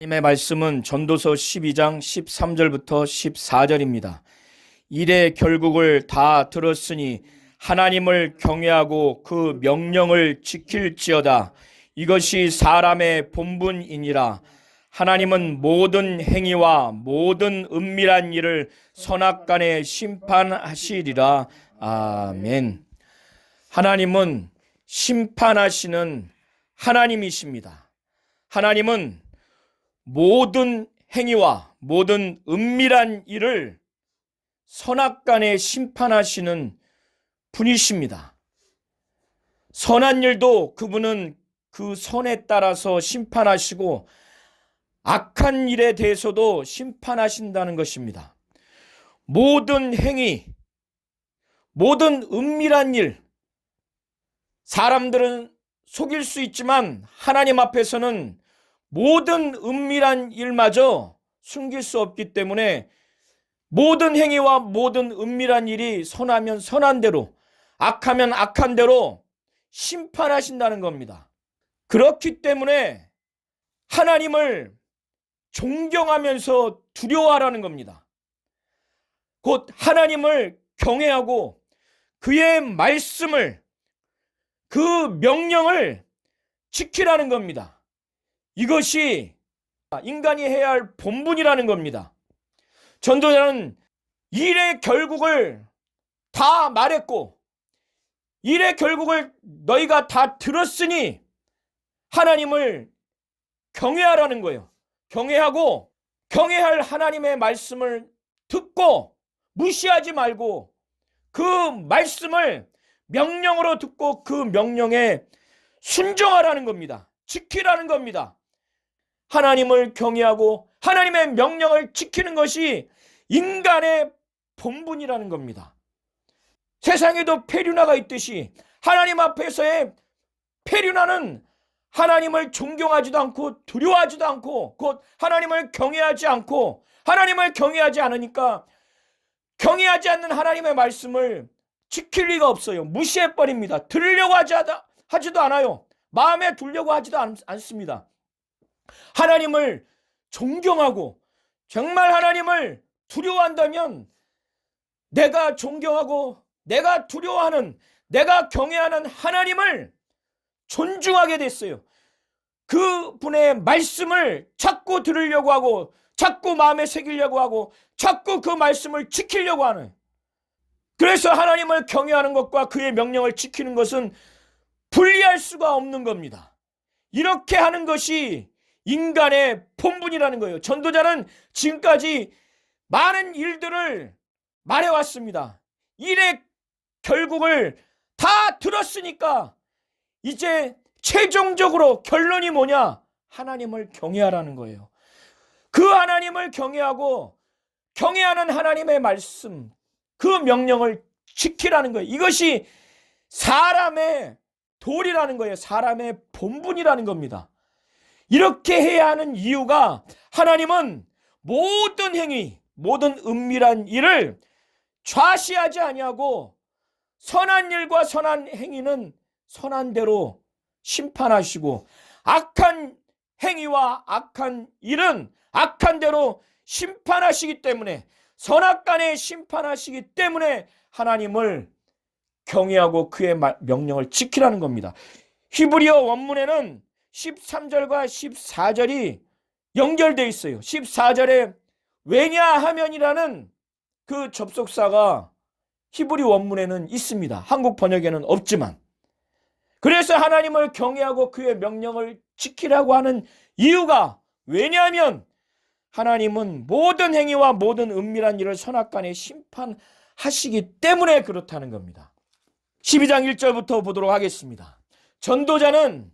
하나님의 말씀은 전도서 12장 13절부터 14절입니다. 일의 결국을 다 들었으니 하나님을 경외하고 그 명령을 지킬지어다. 이것이 사람의 본분이니라. 하나님은 모든 행위와 모든 은밀한 일을 선악간에 심판하시리라. 아멘. 하나님은 심판하시는 하나님이십니다. 하나님은 모든 행위와 모든 은밀한 일을 선악간에 심판하시는 분이십니다. 선한 일도 그분은 그 선에 따라서 심판하시고 악한 일에 대해서도 심판하신다는 것입니다. 모든 행위, 모든 은밀한 일, 사람들은 속일 수 있지만 하나님 앞에서는 모든 은밀한 일마저 숨길 수 없기 때문에 모든 행위와 모든 은밀한 일이 선하면 선한 대로, 악하면 악한 대로 심판하신다는 겁니다. 그렇기 때문에 하나님을 존경하면서 두려워하라는 겁니다. 곧 하나님을 경외하고 그의 말씀을, 그 명령을 지키라는 겁니다. 이것이 인간이 해야 할 본분이라는 겁니다. 전도자는 일의 결국을 다 말했고 일의 결국을 너희가 다 들었으니 하나님을 경외하라는 거예요. 경외하고 경외할 하나님의 말씀을 듣고 무시하지 말고 그 말씀을 명령으로 듣고 그 명령에 순종하라는 겁니다. 지키라는 겁니다. 하나님을 경외하고 하나님의 명령을 지키는 것이 인간의 본분이라는 겁니다. 세상에도 페류나가 있듯이 하나님 앞에서의 페류나는 하나님을 존경하지도 않고 두려워하지도 않고 곧 하나님을 경외하지 않고 하나님을 경외하지 않으니까 경외하지 않는 하나님의 말씀을 지킬 리가 없어요. 무시해버립니다. 들으려고 하지도 않아요. 마음에 두려고 하지도 않습니다. 하나님을 존경하고 정말 하나님을 두려워한다면 내가 존경하고 내가 두려워하는 내가 경외하는 하나님을 존중하게 됐어요. 그분의 말씀을 자꾸 들으려고 하고 자꾸 마음에 새기려고 하고 자꾸 그 말씀을 지키려고 하는, 그래서 하나님을 경외하는 것과 그의 명령을 지키는 것은 분리할 수가 없는 겁니다. 이렇게 하는 것이 인간의 본분이라는 거예요. 전도자는 지금까지 많은 일들을 말해왔습니다. 일의 결국을 다 들었으니까 이제 최종적으로 결론이 뭐냐? 하나님을 경외하라는 거예요. 그 하나님을 경외하고 경외하는 하나님의 말씀, 그 명령을 지키라는 거예요. 이것이 사람의 도리라는 거예요. 사람의 본분이라는 겁니다. 이렇게 해야 하는 이유가 하나님은 모든 행위, 모든 은밀한 일을 좌시하지 아니하고 선한 일과 선한 행위는 선한 대로 심판하시고 악한 행위와 악한 일은 악한 대로 심판하시기 때문에 선악간에 심판하시기 때문에 하나님을 경외하고 그의 명령을 지키라는 겁니다. 히브리어 원문에는 13절과 14절이 연결되어 있어요. 14절에 왜냐하면이라는 그 접속사가 히브리 원문에는 있습니다. 한국 번역에는 없지만, 그래서 하나님을 경외하고 그의 명령을 지키라고 하는 이유가 왜냐하면 하나님은 모든 행위와 모든 은밀한 일을 선악간에 심판하시기 때문에 그렇다는 겁니다. 12장 1절부터 보도록 하겠습니다. 전도자는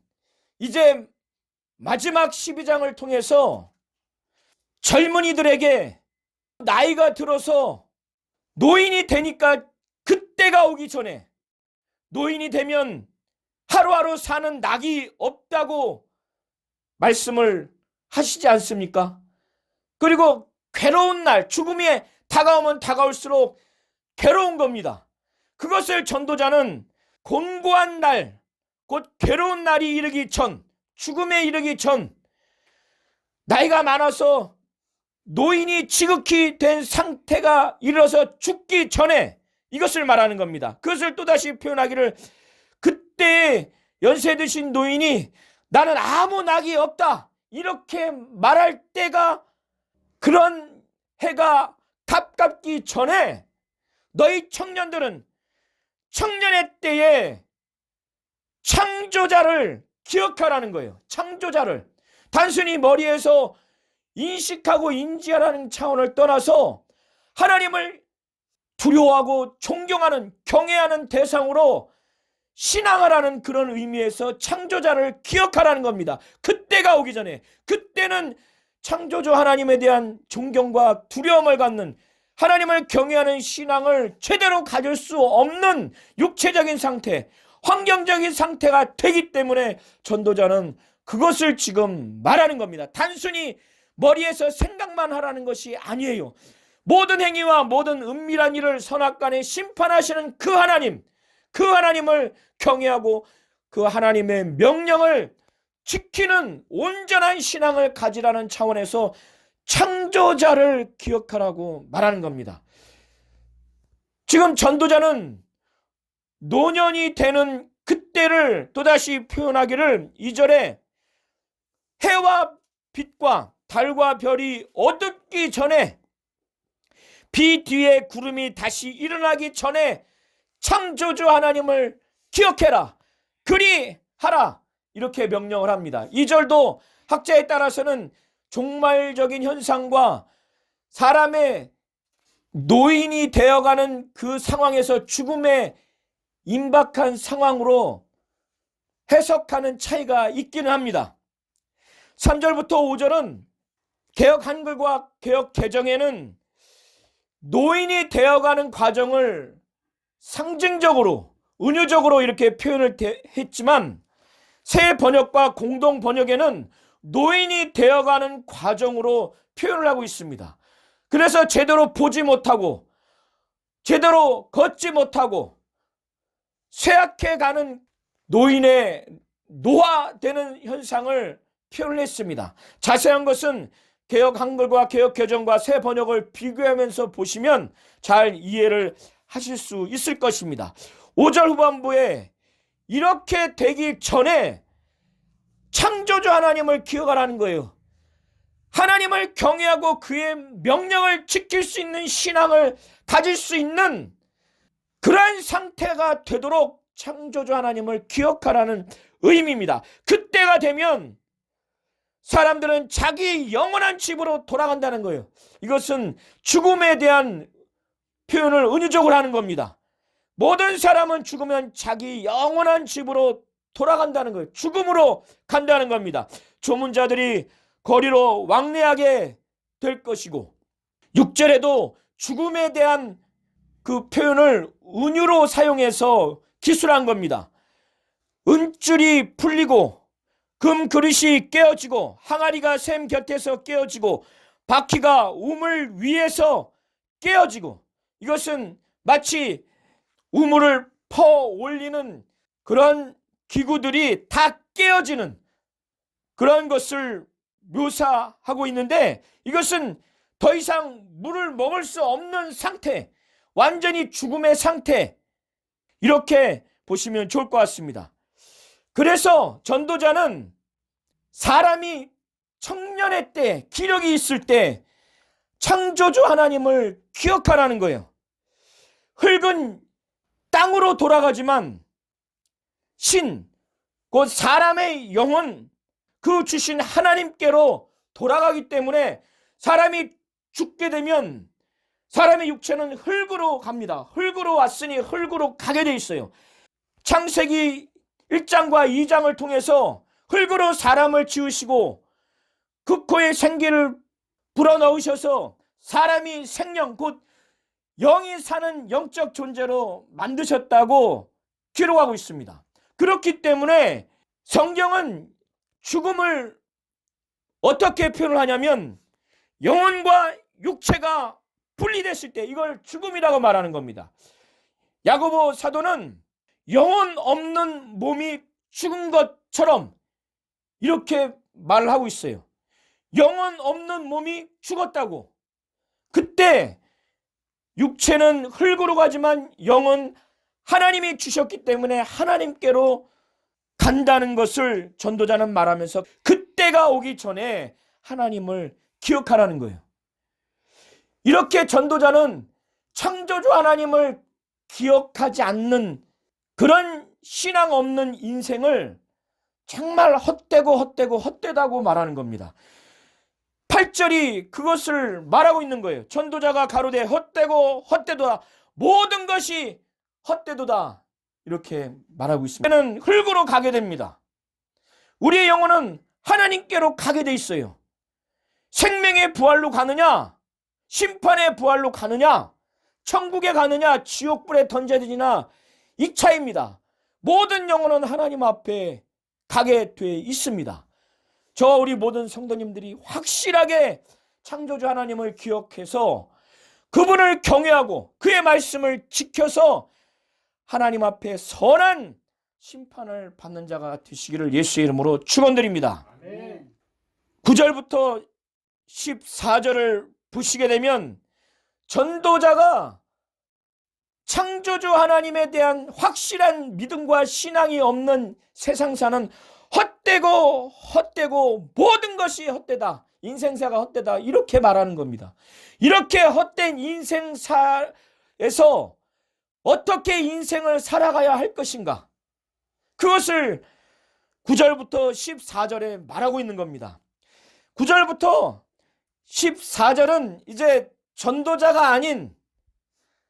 이제 마지막 12장을 통해서 젊은이들에게 나이가 들어서 노인이 되니까 그때가 오기 전에, 노인이 되면 하루하루 사는 낙이 없다고 말씀을 하시지 않습니까? 그리고 괴로운 날, 죽음이 다가오면 다가올수록 괴로운 겁니다. 그것을 전도자는 곤고한 날, 곧 괴로운 날이 이르기 전, 죽음에 이르기 전 나이가 많아서 노인이 지극히 된 상태가 이르러서 죽기 전에 이것을 말하는 겁니다. 그것을 또다시 표현하기를, 그때 연세 드신 노인이 나는 아무 낙이 없다 이렇게 말할 때가, 그런 해가 가깝기 전에 너희 청년들은 청년의 때에 창조자를 기억하라는 거예요. 창조자를 단순히 머리에서 인식하고 인지하라는 차원을 떠나서 하나님을 두려워하고 존경하는, 경외하는 대상으로 신앙하라는 그런 의미에서 창조자를 기억하라는 겁니다. 그때가 오기 전에, 그때는 창조주 하나님에 대한 존경과 두려움을 갖는, 하나님을 경외하는 신앙을 제대로 가질 수 없는 육체적인 상태, 환경적인 상태가 되기 때문에 전도자는 그것을 지금 말하는 겁니다. 단순히 머리에서 생각만 하라는 것이 아니에요. 모든 행위와 모든 은밀한 일을 선악간에 심판하시는 그 하나님, 그 하나님을 경외하고 그 하나님의 명령을 지키는 온전한 신앙을 가지라는 차원에서 창조자를 기억하라고 말하는 겁니다. 지금 전도자는 노년이 되는 그때를 또다시 표현하기를 2절에 해와 빛과 달과 별이 어둡기 전에, 비 뒤에 구름이 다시 일어나기 전에 창조주 하나님을 기억해라, 그리하라, 이렇게 명령을 합니다. 2절도 학자에 따라서는 종말적인 현상과 사람의 노인이 되어가는 그 상황에서 죽음에 임박한 상황으로 해석하는 차이가 있기는 합니다. 3절부터 5절은 개역 한글과 개역 개정에는 노인이 되어가는 과정을 상징적으로, 은유적으로 이렇게 표현을 했지만, 새 번역과 공동 번역에는 노인이 되어가는 과정으로 표현을 하고 있습니다. 그래서 제대로 보지 못하고 제대로 걷지 못하고 쇠약해가는 노인의 노화되는 현상을 표현을 했습니다. 자세한 것은 개역 한글과 개역 개정과 새 번역을 비교하면서 보시면 잘 이해를 하실 수 있을 것입니다. 5절 후반부에 이렇게 되기 전에 창조주 하나님을 기억하라는 거예요. 하나님을 경외하고 그의 명령을 지킬 수 있는 신앙을 가질 수 있는 그러한 상태가 되도록 창조주 하나님을 기억하라는 의미입니다. 그때가 되면 사람들은 자기 영원한 집으로 돌아간다는 거예요. 이것은 죽음에 대한 표현을 은유적으로 하는 겁니다. 모든 사람은 죽으면 자기 영원한 집으로 돌아간다는 거예요. 죽음으로 간다는 겁니다. 조문자들이 거리로 왕래하게 될 것이고, 6절에도 죽음에 대한 그 표현을 은유로 사용해서 기술한 겁니다. 은줄이 풀리고 금 그릇이 깨어지고 항아리가 샘 곁에서 깨어지고 바퀴가 우물 위에서 깨어지고, 이것은 마치 우물을 퍼 올리는 그런 기구들이 다 깨어지는 그런 것을 묘사하고 있는데, 이것은 더 이상 물을 먹을 수 없는 상태, 완전히 죽음의 상태, 이렇게 보시면 좋을 것 같습니다. 그래서 전도자는 사람이 청년의 때, 기력이 있을 때 창조주 하나님을 기억하라는 거예요. 흙은 땅으로 돌아가지만 신, 곧 사람의 영혼, 그 주신 하나님께로 돌아가기 때문에 사람이 죽게 되면 사람의 육체는 흙으로 갑니다. 흙으로 왔으니 흙으로 가게 돼 있어요. 창세기 1장과 2장을 통해서 흙으로 사람을 지으시고 그 코에 생기를 불어넣으셔서 사람이 생명, 곧 영이 사는 영적 존재로 만드셨다고 기록하고 있습니다. 그렇기 때문에 성경은 죽음을 어떻게 표현을 하냐면 영혼과 육체가 분리됐을 때 이걸 죽음이라고 말하는 겁니다. 야고보 사도는 영혼 없는 몸이 죽은 것처럼 이렇게 말을 하고 있어요. 영혼 없는 몸이 죽었다고. 그때 육체는 흙으로 가지만 영은 하나님이 주셨기 때문에 하나님께로 간다는 것을 전도자는 말하면서 그때가 오기 전에 하나님을 기억하라는 거예요. 이렇게 전도자는 창조주 하나님을 기억하지 않는 그런 신앙 없는 인생을 정말 헛되다고 말하는 겁니다. 8절이 그것을 말하고 있는 거예요. 전도자가 가로되 헛되도다. 모든 것이 헛되도다. 이렇게 말하고 있습니다. 우리는 흙으로 가게 됩니다. 우리의 영혼은 하나님께로 가게 돼 있어요. 생명의 부활로 가느냐, 심판의 부활로 가느냐, 천국에 가느냐, 지옥불에 던져지느냐, 이 차이입니다. 모든 영혼은 하나님 앞에 가게 돼 있습니다. 저와 우리 모든 성도님들이 확실하게 창조주 하나님을 기억해서 그분을 경외하고 그의 말씀을 지켜서 하나님 앞에 선한 심판을 받는 자가 되시기를 예수의 이름으로 축원드립니다. 아멘. 9절부터 14절을 보시게 되면 전도자가 창조주 하나님에 대한 확실한 믿음과 신앙이 없는 세상 사는 헛되고 모든 것이 헛되다. 인생사가 헛되다. 이렇게 말하는 겁니다. 이렇게 헛된 인생사에서 어떻게 인생을 살아가야 할 것인가? 그것을 9절부터 14절에 말하고 있는 겁니다. 9절부터 14절은 이제 전도자가 아닌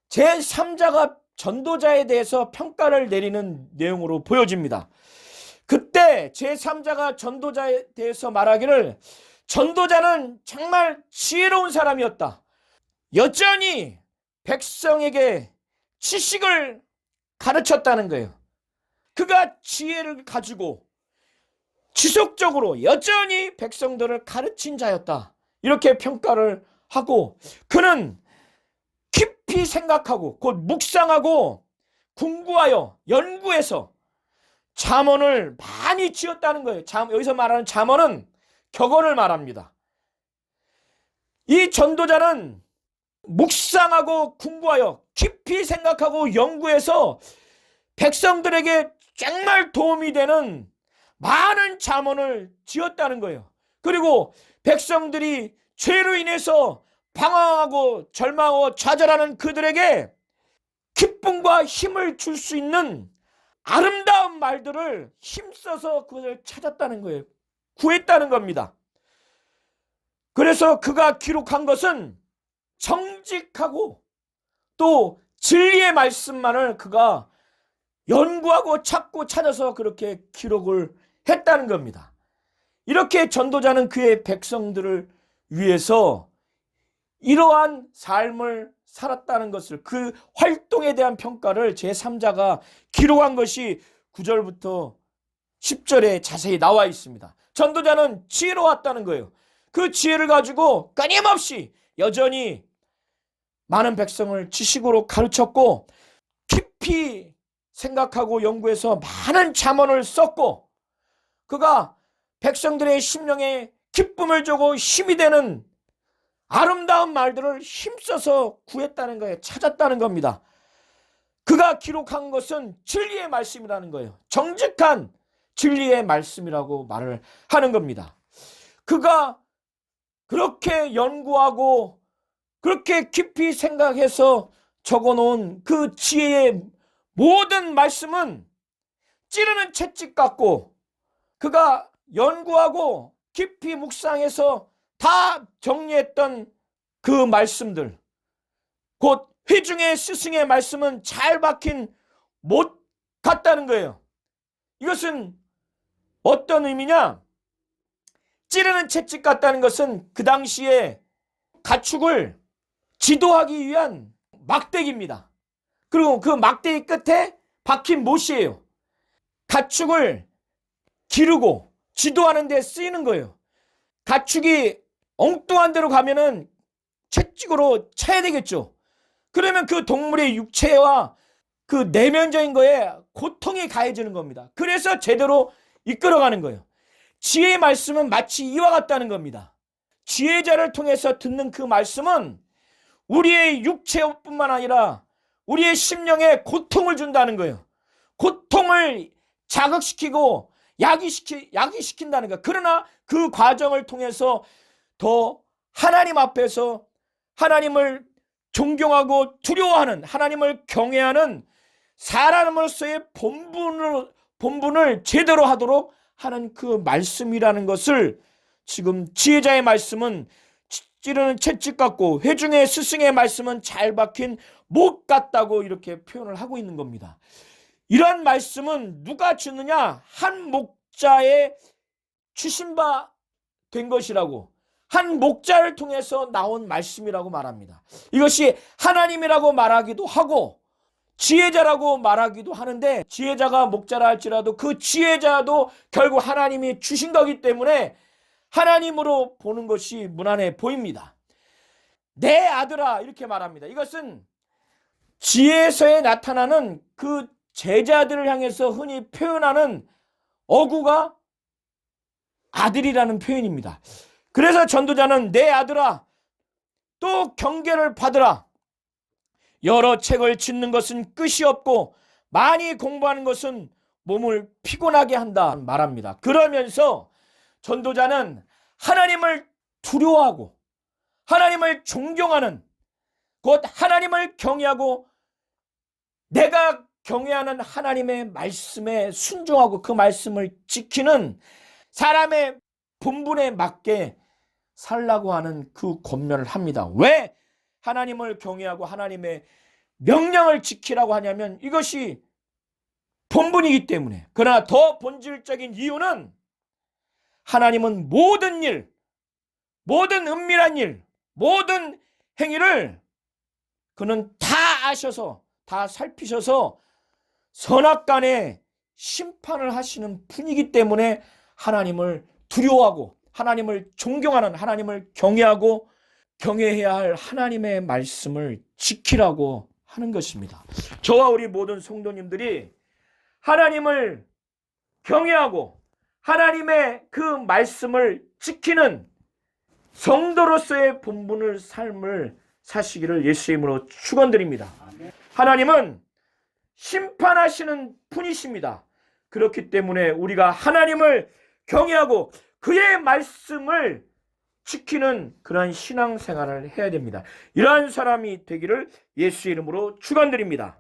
제3자가 전도자에 대해서 평가를 내리는 내용으로 보여집니다. 그때 제3자가 전도자에 대해서 말하기를 전도자는 정말 지혜로운 사람이었다. 여전히 백성에게 지식을 가르쳤다는 거예요. 그가 지혜를 가지고 지속적으로 여전히 백성들을 가르친 자였다. 이렇게 평가를 하고 그는 깊이 생각하고 곧 묵상하고 궁구하여 연구해서 잠언을 많이 지었다는 거예요. 여기서 말하는 잠언은 격언을 말합니다. 이 전도자는 묵상하고 궁구하여 깊이 생각하고 연구해서 백성들에게 정말 도움이 되는 많은 잠언을 지었다는 거예요. 그리고 백성들이 죄로 인해서 방황하고 절망하고 좌절하는 그들에게 기쁨과 힘을 줄 수 있는 아름다운 말들을 힘써서 그것을 찾았다는 거예요. 구했다는 겁니다. 그래서 그가 기록한 것은 정직하고 또 진리의 말씀만을 그가 연구하고 찾고 찾아서 그렇게 기록을 했다는 겁니다. 이렇게 전도자는 그의 백성들을 위해서 이러한 삶을 살았다는 것을, 그 활동에 대한 평가를 제3자가 기록한 것이 9절부터 10절에 자세히 나와 있습니다. 전도자는 지혜로웠다는 거예요. 그 지혜를 가지고 끊임없이 여전히 많은 백성을 지식으로 가르쳤고 깊이 생각하고 연구해서 많은 잠언을 썼고 그가 백성들의 심령에 기쁨을 주고 힘이 되는 아름다운 말들을 힘써서 구했다는 거예요. 찾았다는 겁니다. 그가 기록한 것은 진리의 말씀이라는 거예요. 정직한 진리의 말씀이라고 말을 하는 겁니다. 그가 그렇게 연구하고 그렇게 깊이 생각해서 적어놓은 그 지혜의 모든 말씀은 찌르는 채찍 같고 그가 연구하고 깊이 묵상해서 다 정리했던 그 말씀들, 곧 회중의 스승의 말씀은 잘 박힌 못 같다는 거예요. 이것은 어떤 의미냐? 찌르는 채찍 같다는 것은 그 당시에 가축을 지도하기 위한 막대기입니다. 그리고 그 막대기 끝에 박힌 못이에요. 가축을 기르고 지도하는 데 쓰이는 거예요. 가축이 엉뚱한 데로 가면은 채찍으로 쳐야 되겠죠. 그러면 그 동물의 육체와 그 내면적인 거에 고통이 가해지는 겁니다. 그래서 제대로 이끌어가는 거예요. 지혜의 말씀은 마치 이와 같다는 겁니다. 지혜자를 통해서 듣는 그 말씀은 우리의 육체뿐만 아니라 우리의 심령에 고통을 준다는 거예요. 고통을 자극시키고 야기시킨다는 거예요. 그러나 그 과정을 통해서 더 하나님 앞에서 하나님을 존경하고 두려워하는, 하나님을 경외하는 사람으로서의 본분을 제대로 하도록 하는 그 말씀이라는 것을 지금 지혜자의 말씀은 찌르는 채찍 같고 회중의 스승의 말씀은 잘 박힌 못 같다고 이렇게 표현을 하고 있는 겁니다. 이런 말씀은 누가 주느냐? 한 목자에 주신 바 된 것이라고, 한 목자를 통해서 나온 말씀이라고 말합니다. 이것이 하나님이라고 말하기도 하고 지혜자라고 말하기도 하는데, 지혜자가 목자라 할지라도 그 지혜자도 결국 하나님이 주신 거기 때문에 하나님으로 보는 것이 무난해 보입니다. 내 아들아, 이렇게 말합니다. 이것은 지혜서에 나타나는 그 제자들을 향해서 흔히 표현하는 어구가 아들이라는 표현입니다. 그래서 전도자는 내 아들아, 또 경계를 받으라. 여러 책을 짓는 것은 끝이 없고 많이 공부하는 것은 몸을 피곤하게 한다 말합니다. 그러면서 전도자는 하나님을 두려워하고 하나님을 존경하는, 곧 하나님을 경외하고 내가 경외하는 하나님의 말씀에 순종하고 그 말씀을 지키는 사람의 본분에 맞게 살라고 하는 그 권면을 합니다. 왜 하나님을 경외하고 하나님의 명령을 지키라고 하냐면 이것이 본분이기 때문에. 그러나 더 본질적인 이유는 하나님은 모든 일, 모든 은밀한 일, 모든 행위를 그는 다 아셔서, 다 살피셔서 선악간에 심판을 하시는 분이기 때문에 하나님을 두려워하고 하나님을 존경하는, 하나님을 경외하고 경외해야 할 하나님의 말씀을 지키라고 하는 것입니다. 저와 우리 모든 성도님들이 하나님을 경외하고 하나님의 그 말씀을 지키는 성도로서의 본분을 삶을 사시기를 예수의 이름으로 축원드립니다. 하나님은 심판하시는 분이십니다. 그렇기 때문에 우리가 하나님을 경외하고 그의 말씀을 지키는 그러한 신앙생활을 해야 됩니다. 이러한 사람이 되기를 예수의 이름으로 축원드립니다.